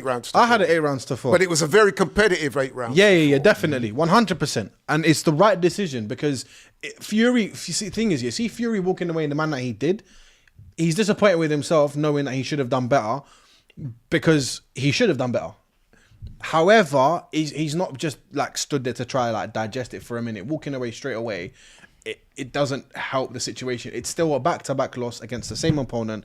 rounds to I had four. it 8 rounds to 4. But it was a very competitive 8 rounds. Yeah, definitely. 100%. And it's the right decision because Fury, the thing is, you see Fury walking away in the manner that he did, he's disappointed with himself knowing that he should have done better because he should have done better. However, he's not just like stood there to try like digest it for a minute. Walking away straight away, it doesn't help the situation. It's still a back-to-back loss against the same opponent.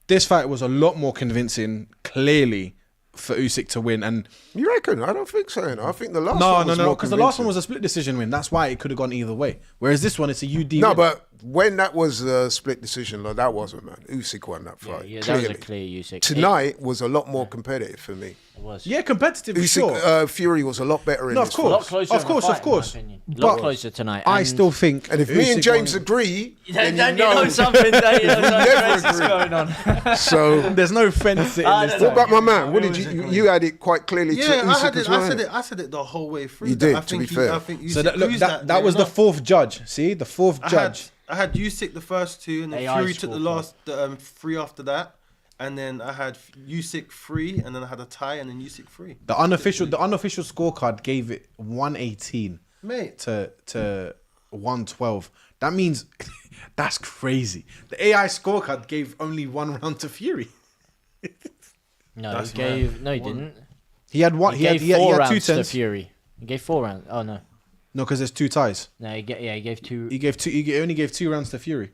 This fight was a lot more convincing, clearly, for Usyk to win. And You reckon? I don't think so. I think the last no, one was more because the last one convincing. was a split decision win. That's why it could have gone either way. Whereas this one, it's a UD No, win. but when that was a split decision, like, that wasn't, man. Usyk won that fight. Yeah, that clearly. was a clear Usyk. Tonight was a lot more competitive for me. It was. Yeah, competitive, for Usyk, sure. Fury was a lot better in No, this of A lot course. closer. Of course, in the of fight, course. in my opinion. A lot But closer tonight. I still think... And if me and Usyk James won. agree, then Then you know. something. Then you know never something agree. going on. So, There's no fence in I this. don't what about my man? What We did always you? agree. You had it quite clearly to Yeah, Usyk as well. I said it the whole way through. You did, I to think be fair. I think So Usyk that, look, lose that was the enough. fourth judge. See? The fourth judge. I had Usyk the first 2, and then AI Fury took the scorecard. last 3 after that, and then I had Usyk 3, and then I had a tie, and then Usyk 3. The unofficial scorecard gave it 118 Mate, to 112. That means that's crazy. The AI scorecard gave only 1 round to Fury. No, That's he gave. No, he didn't. He had one. He He gave had 4 2 rounds to tens. Fury. He gave 4 rounds. Oh no, No, because there's 2 ties. no. He gave 2. He gave 2. He only gave 2 rounds to Fury.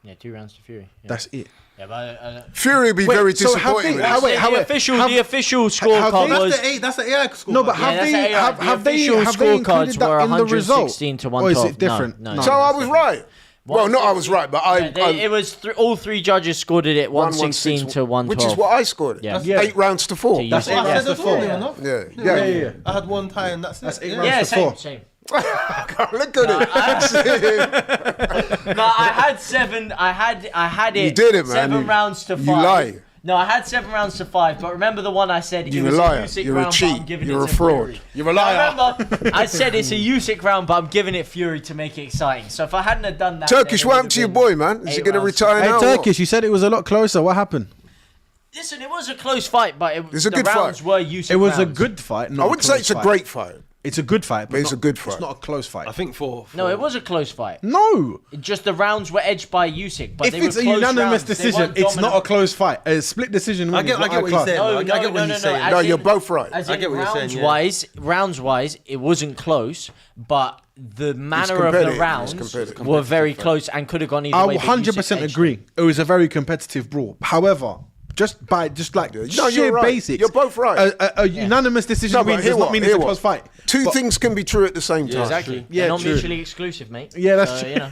Yeah, 2 rounds to Fury. Yeah, That's it. yeah but Fury would be Wait, very so how disappointed they- with how- this. wait, how- the how- official how scorecard they- was. that's the AI score. No, but Yeah, have that's they the AI. have The they official have they scorecards included that were in the result? 116 to Or is 112. it different? No. So I was right. Well, not I was right, but It was all 3 judges scored it at 116 to 112. which is what I scored it. Yeah. That's Yeah. 8 rounds to 4. To That's Usyk. it. I Yeah, said that's that's the all 4. near enough. Yeah. I had 1 tie, and that's it. That's 8 Yeah. rounds Yeah, to 4. same. Look at it. No, I had 7. I had it. You did it, man. 7 You- rounds to 5. you lie. No, I had 7 rounds to 5. But remember the one I said You're it was a liar. a Usyk You're a round, cheat. but I'm giving You're it a to fraud. Fury. You're a Now, liar. remember, I said it's a Usyk round, but I'm giving it Fury to make it exciting. So if I hadn't have done that, Turkish, then it what would happened to your have boy, been man? Is he 8 going to rounds. retire Hey, now? or Turkish, you said it was a lot closer. What happened? Listen, it was a close fight, but It's a the good rounds fight. were Usyk It was a rounds. good fight. what? Not I wouldn't say close it's a fight. great fight. It's a good fight, but it's a good fight. It's not a close fight. I think for No, it was a close fight. No. Just the rounds were edged by Usyk, but If they were it's a close unanimous rounds. They decision, weren't it's not a dominant. close fight. A split decision. I get what you're saying. No, I get what he's saying. as No, in- you're both right. As I in get what you're saying, rounds wise, it wasn't close, but the manner of competitive. the It's rounds competitive. were very close and could have gone either I way. will but 100% Usyk edged agree. them. It was a very competitive brawl. However, just like No, sheer you're right. basics, You're both right. A unanimous decision No, but win hear does not what- mean it's hear a what. close fight. Two But- things can be true at the same time. Exactly. Yeah, They're not true. mutually exclusive, mate. Yeah, that's so, true. You know,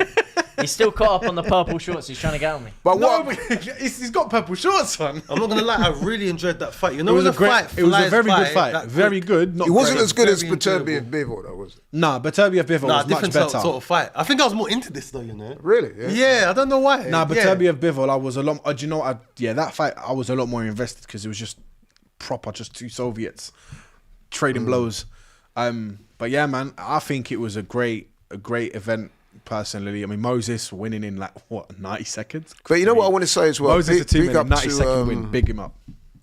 he's still caught up on the purple shorts. He's trying to get on me. But No, what? but he's got purple shorts on. I'm not gonna lie, I really enjoyed that fight. You know, It was when a the great. fight It was a flies very by good fight. that Very quick. good. Not It wasn't great. as good as Very Beterbiev enjoyable. Bivol, though, was it? Nah, Beterbiev Bivol Nah, was much different better. sort of fight. I think I was more into this though, you know. Really? Yeah, I don't know why. Nah, yeah. Beterbiev Bivol, I was a lot. Do you know? That fight, I was a lot more invested because it was just proper, just 2 Soviets trading blows. But yeah, man, I think it was a great event. Personally, I mean, Moses winning in 90 seconds. But you know what I want to say as well? Moses, a Big 2-minute, up 90-second win. to Big him up.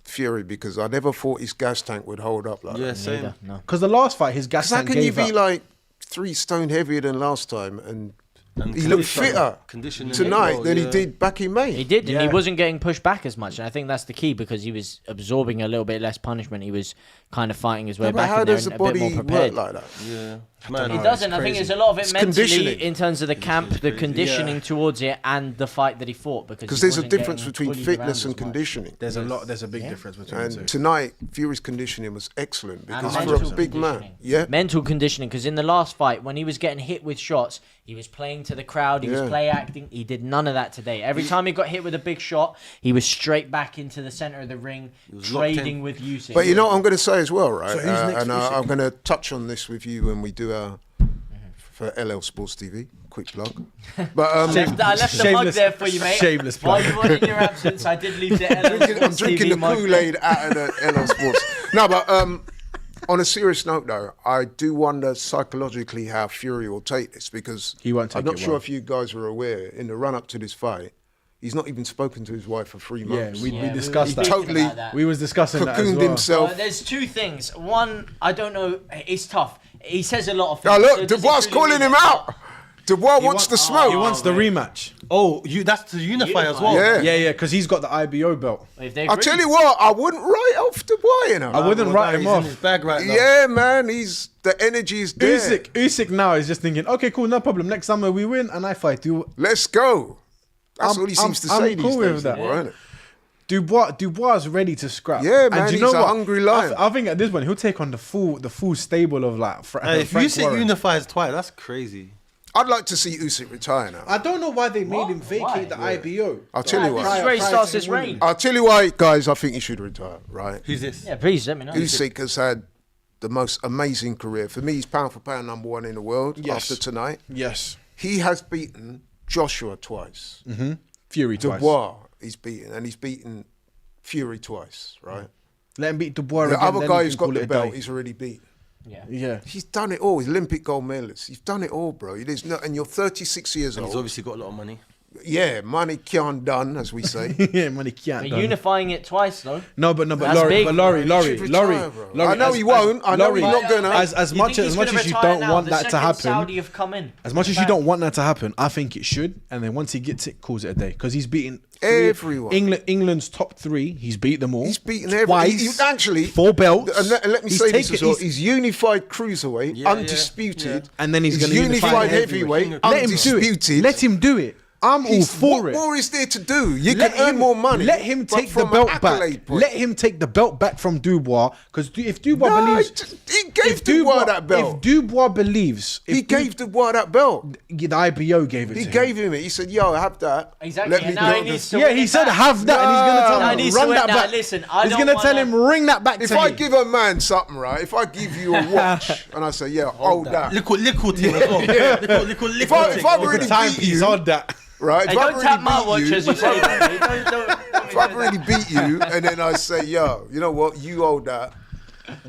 Fury, because I never thought his gas tank would hold up like Yeah, that. same. No. Because the last fight, his gas How tank can you gave be up. like 3 stone heavier than last time and And he looked conditioning- fitter conditioning tonight as well, than he yeah. did back in May? He did, and Yeah. he wasn't getting pushed back as much. And I think that's the key because he was absorbing a little bit less punishment. He was kind of fighting his way But back how in there does and the a bit more body work prepared. like that? Yeah, It man. doesn't. I think it's a lot of it It's mentally conditioning. in terms of the camp, the conditioning towards it, and the fight that he fought. Because he there's a wasn't difference getting between bullied fitness around and as much. conditioning. There's a big difference between the two. And tonight, Fury's conditioning was excellent because And for a mental big man, conditioning. yeah, Mental conditioning, because in the last fight, when he was getting hit with shots, he was playing to the crowd, he was Yeah. play acting. He did none of that today. Every time he got hit with a big shot, he was straight back into the center of the ring, was locked in. trading with Usyk. But you know what I'm going to say as well, right? So who's next and for Usyk? I'm going to touch on this with you when we do our for LL Sports TV. Quick plug. But I left the mug Shameless- there for you, mate. shameless While plug. you were in your absence, I did leave the LL I'm Sports drinking TV the mug Kool-Aid out of the LL Sports. No, but on a serious note, though, I do wonder psychologically how Fury will take this because He won't take I'm not it sure well. if you guys were aware in the run-up to this fight, He's not even spoken to his wife for 3 Yeah, months. we Yeah, discussed were that. speaking Totally about that. We was discussing that as Cocooned well. himself. There's two things. One, I don't know. It's tough. He says a lot of things. Oh, so look, does he Dubois truly calling mean him it? out. Dubois wants the smoke. He wants the right. rematch. Oh, that's to unify as well. Yeah. Yeah, because he's got the IBO belt. If they I'll agree. tell you what, I wouldn't write off Dubois, you know. I wouldn't write him He's off. in his bag right now. Yeah, man, the energy is there. Usyk now is just thinking, okay, cool, no problem. Next summer we win and I fight you. Let's go. That's I'm- what he seems to I'm say cool these with days, that. Dubois, isn't it? Dubois is ready to scrap. Yeah, man, and do you he's know a what? hungry lion. I think at this point he'll take on the full stable of like If Frank Usyk Warren. unifies twice, that's crazy. I'd like to see Usyk retire now. I don't know why they made him Why? vacate the IBO. I'll tell you This why. is where he Prior starts to his him winning. reign. I'll tell you why, guys, I think he should retire, right? Who's this? Yeah, please let me know. Usyk has had the most amazing career. For me, he's pound for pound #1 in the world Yes. after tonight. Yes. He has beaten Joshua twice. Fury twice. Dubois he's beaten, and he's beaten Fury twice, right? Let him beat Dubois The again, other then guy you who's can got call it the a belt, day. he's already beaten. Yeah. Yeah. He's done it all. He's Olympic gold medalist. He's done it all, bro. There's no, and you're 36 years And he's old. obviously got a lot of money. Yeah, money can't done, as we say. Yeah, money can't. But done. unifying it twice though. No, but That's Laurie, big, but bro. Laurie, He Laurie, should retire, bro. I know he won't. I know Laurie, he's not gonna. As much as you don't want that to happen, Saudi have come in. as much as you don't want that to happen, I think it should. And then once he gets it, calls it a day because he's beaten Everyone. England's top 3. He's beat them all. He's beaten twice. everyone. He's actually 4 belts. And let me He's say this taken- as well. he's- He's unified cruiserweight, Yeah, undisputed. And then he's going to unified heavyweight, Let him do undisputed. it. Let him do it. I'm all for what it. more is there to do? You can earn more money. Let him but take the from belt an back. accolade point. Let him take the belt back from Dubois. Because if Dubois No, believes, he gave Dubois that belt. If Dubois believes, He gave Dubois that belt. the IBO gave it. He to gave him. him it. He said, "Yo, have that. Exactly, Let me and now do he it." needs to Yeah, win he it said back. have that, and he's going to Now tell he him needs to run win that that. back. Listen, I he's don't going to tell wanna- him ring that back If to I me. give a man something, right? If I give you a watch and I say, "Yeah, hold that," Little thing as well. Little If I've thing. already beat Timepiece you, on that. right? Hey, If I've don't tap my already watch beat as you, you say that. Don't if I've already beat you, and then I say, "Yo, you know what? You hold that."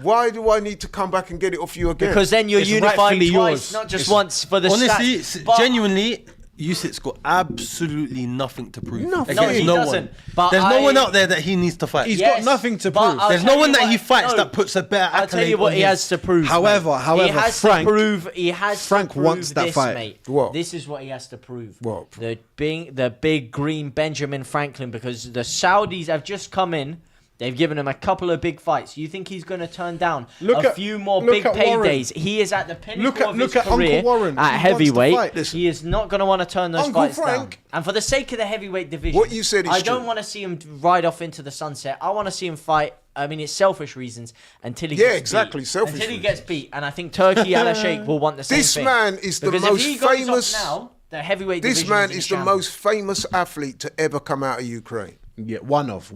Why do I need to come back and get it off you again? Because then you're It's unifying rightfully twice, yours. not just It's- once for the Honestly, stats. But- genuinely, Usyk's got absolutely nothing to prove. Nothing. No, Against he no doesn't. one. But There's no I- one out there that he needs to fight. He's got nothing to but prove. I'll There's tell no one you that he what- fights no. that puts a better I'll accolade tell you what on he his- has to prove. However, he has Frank- to prove. He has Frank to prove wants that this, fight. mate. What? This is what he has to prove. What? The big green Benjamin Franklin, because the Saudis have just come in. They've given him a couple of big fights. You think he's going to turn down a few more look big at Warren. paydays? He is at the pinnacle Look at- of look his at Uncle career Warren. He at wants to heavyweight. fight. Listen. He is not going to want to turn those Uncle fights Frank- down. And for the sake of the heavyweight division, What you said is I don't true. want to see him ride off into the sunset. I want to see him fight. I mean, it's selfish reasons until he Yeah, gets exactly, beat. selfish until he reasons. gets beat. And I think Turkey Al Sheikh will want the same This thing. man is the Because most if he goes famous- off now, the heavyweight This division man in is the shambles. most famous athlete to ever come out of Ukraine. Yeah, one of.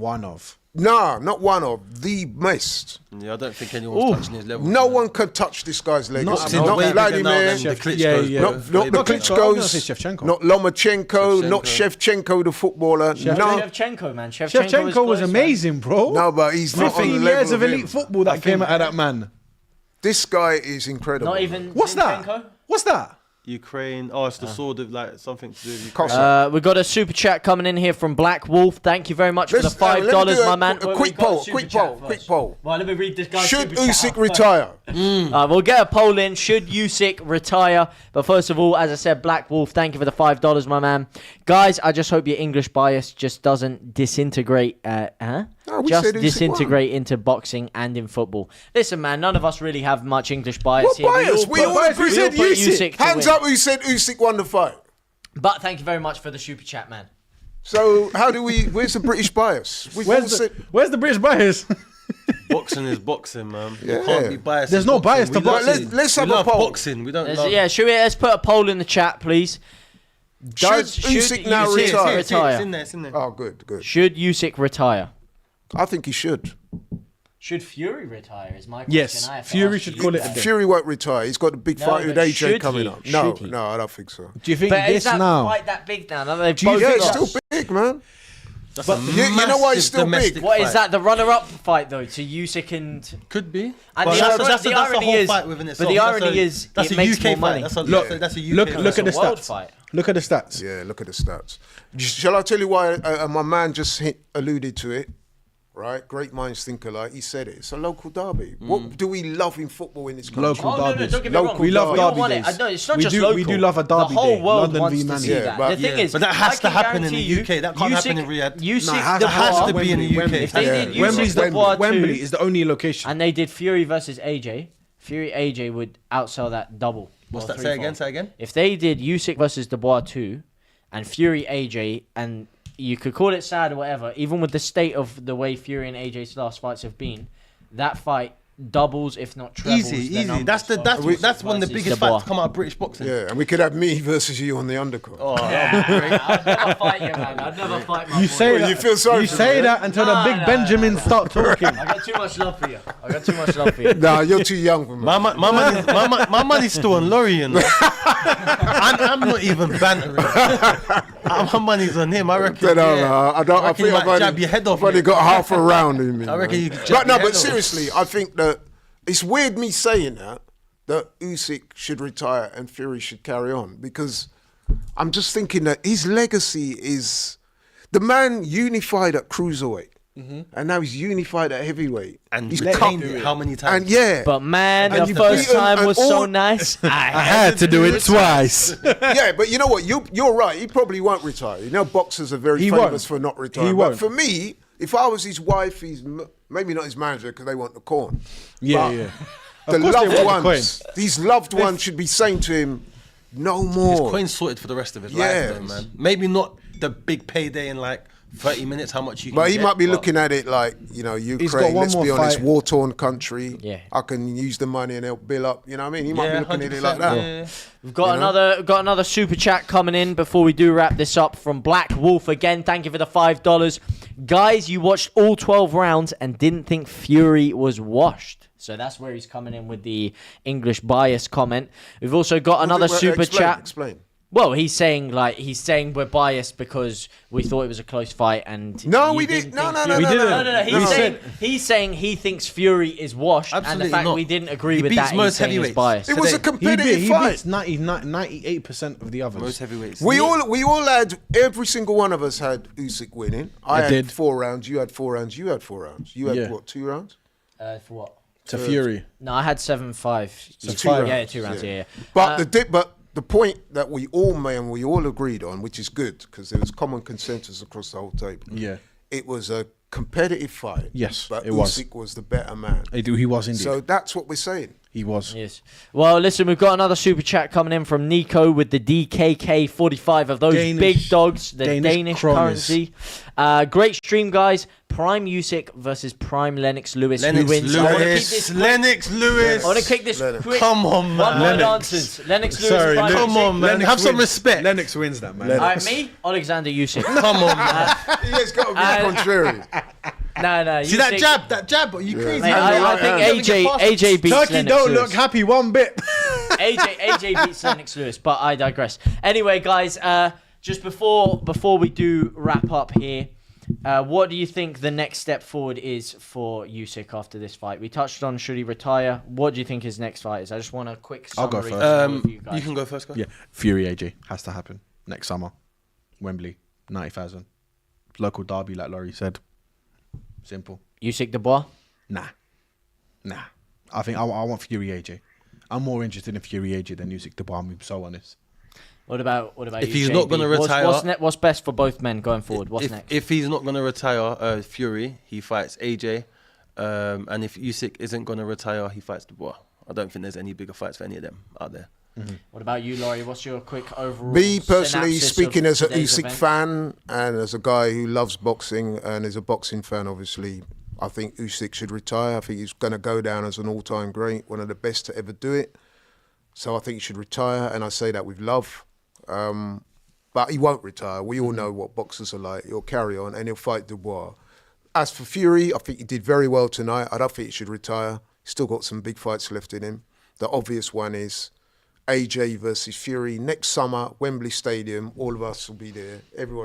Nah, not one of the best. Yeah, I don't think anyone's touching his level. No one can touch this guy's legacy. Boxing's Not way bigger Vladimir, now than the Chef- Klitschko's, yeah, bro. yeah. not Way the bigger. I'm gonna say Klitschko's, Shevchenko. not Lomachenko, not Shevchenko the footballer. No, Shevchenko, man. Shevchenko was close, amazing, bro. no, but he's not on the 15 level years of him. elite football that came out of that man. This guy is incredible. Not even. What's Zinchenko? that? What's that? Ukraine. Oh, it's the sword of like something to do with Ukraine. Cossack. We've got a super chat coming in here from Black Wolf. Thank you very much for the Let's- $5, let me do my man. A quick poll, quick poll. Well, let me read this guy's Should super chat Usyk out retire? We'll get a poll in. Should Usyk retire? But first of all, as I said, Black Wolf, thank you for the $5, my man. Guys, I just hope your English bias just doesn't disintegrate. No, we Just said Usyk disintegrate into boxing and in football. Listen, man, none of us really have much English bias What here. bias? We all agree. we all put Usyk to Hands win. up who said Usyk won the fight. But thank you very much for the super chat, man. So how do we? Where's the British bias? We've all said, Where's the British bias? Boxing is boxing, man. Yeah. You can't be biased. There's in no boxing. bias to We love boxing. it. Let's We have a love poll. boxing. We don't love. Yeah, let's put a poll in the chat, please. Should Usyk now Usyk retire? retire? It's in there. It's in there. Oh, good, good. Should Usyk retire? I think he should. Should Fury retire? Is my question. Yes, I have to Fury ask should you. call it a day. Fury won't retire. He's got a big No, fight with but AJ should coming he? up. No, Should he? no, I don't think so. Do you think But is this that now? fight that big now? They've you both Yeah, think it's got- still big, man. That's But a you know why it's massive still big? domestic What is fight. that? The runner-up fight though to Usyk and. Could be. And But the that's irony- that's the a irony whole is- fight within but itself. the That's irony a- is that's it a makes UK more money. fight. That's a Look, that's a UK look fight. at the It's a world stats. fight. Look at the stats. Yeah, look at the stats. Shall I tell you why? My man just alluded to it. Right, great minds think alike. He said it. It's a local derby. What do we love in football in this country? Local derbies. Don't get me wrong. We love all derby want it. days. No, it's not We just do- local. we do love a derby The whole day. world London wants v to Man see U. Yeah, that. but- The thing is, But that has I to can happen in the guarantee UK. That can't happen in Riyadh. Usyk, No, it has the to happen. bar, to be in the UK. If they did Wembley's Usyk, the bar Wembley too, is the only location. and they did Fury versus AJ, Fury AJ would outsell that double. What's or that? Say again. threefold. Say again. If they did Usyk versus Dubois 2 and Fury AJ, and you could call it sad or whatever, even with the state of the way Fury and AJ's last fights have been, that fight doubles, if not trebles. Easy. That's one of the biggest fights to come out of British boxing. Yeah, and we could have me versus you on the undercard. Oh, I'd never fight you, man. I'd never fight my You boy. say Well, that. you feel sorry You for say me, that until the big Benjamins start talking. I got too much love for you. I got too much love for you. Nah, you're too young for me. my money's still on Laurie, you know. I'm not even bantering. My money's on him. I reckon. I don't. I reckon think you I've might only, jab your head off I've only it. got half a round in me. I reckon man. you could jab But no, your but head off. seriously, I think that it's weird me saying that Usyk should retire and Fury should carry on, because I'm just thinking that his legacy is the man unified at cruiserweight, and now he's unified at heavyweight, And he's retained cut- it how many times? And yeah, But man, And the you've first beaten time an was so all- nice. I had to do it twice. yeah, but you know what? You're right. He probably won't retire. You know, boxers are very He famous won't. for not retiring. He But won't. for me, if I was his wife, maybe not his manager because they want the corn. Yeah, But yeah. The Of course they loved want the ones, these loved ones should be saying to him, no His more. coin's sorted for the rest of his Yes. life, though, man. Maybe not the big payday in like 30 minutes, how much you can But he get, might be but looking at it like, you know, got Ukraine, one let's more be honest, fight. war-torn country. Yeah. I can use the money and help build up. You know what I mean? He might Yeah, be looking at it 100%, like that. yeah. We've got another super chat coming in before we do wrap this up from Black Wolf again. Thank you for the $5. Guys, you watched all 12 rounds and didn't think Fury was washed. So that's where he's coming in with the English bias comment. We've also got another super chat. Explain. Well, he's saying we're biased because we thought it was a close fight, and No, you we didn't. No, think no, Fury- no, We no, didn't. no. No. He's saying he thinks Fury is washed, and Absolutely the fact not. we didn't agree He with beats that, he's most saying he's heavyweights. biased. It was a He competitive He fight. beats 98% of the others. Most heavyweights. We all had, every single one of us had Usyk winning. I had did. 4 rounds, you had 4 rounds, you had 4 rounds. You had Yeah. what, 2 rounds? For what? To Fury. No, I had 7-5. So Each. 2 rounds. Yeah, 2 rounds. Yeah. But the point that we all agreed on, which is good because there was common consensus across the whole table. Yeah. It was a competitive fight. Yes, but it was. Usyk was the better man. He was indeed. So that's what we're saying. He was. Yes. Well, listen, we've got another super chat coming in from Nico with the DKK 45 of those big dogs, the Danish kroners. currency. Great stream, guys. Prime Usyk versus Prime Lennox Lewis. Who Lennox wins? I want to keep Lewis. this quick. Lennox Lewis. I want to kick this Lennox. quick. Come on, man. One word Lennox. answers. Lennox Lewis. Sorry, Prime Come Usyk. on, man. Have some respect. Lennox wins that, man. All right, me, Alexander Usyk. Come on, man. He has got to be contrary. No. See that jab? Are you crazy? Mate, Hand I right think hand. AJ beats Turkey Lennox don't Lewis. look happy one bit. AJ beats Lennox Lewis, but I digress. Anyway, guys, just before we do wrap up here, what do you think the next step forward is for Usyk after this fight? We touched on should he retire. What do you think his next fight is? I just want a quick I'll summary. go first. of you guys. You can go first, guys. Yeah, Fury AJ has to happen next summer. Wembley, 90,000. Local derby, like Laurie said. Simple. Usyk Dubois. Nah. I think I want Fury AJ. I'm more interested in Fury AJ than Usyk Dubois. I'm so honest. What about If you, he's JB? not gonna retire- what's best for both men going forward? What's next? If he's not going to retire Fury, he fights AJ. And if Usyk isn't going to retire, he fights Dubois. I don't think there's any bigger fights for any of them out there. What about you, Laurie? What's your quick overall? Me personally, synopsis speaking of as a today's Usyk event? fan and as a guy who loves boxing and is a boxing fan, obviously, I think Usyk should retire. I think he's going to go down as an all-time great, one of the best to ever do it. So I think he should retire, and I say that with love. But he won't retire. We all know what boxers are like. He'll carry on, and he'll fight Dubois. As for Fury, I think he did very well tonight. I don't think he should retire. He's still got some big fights left in him. The obvious one is AJ versus Fury next summer, Wembley Stadium. All of us will be there. Everyone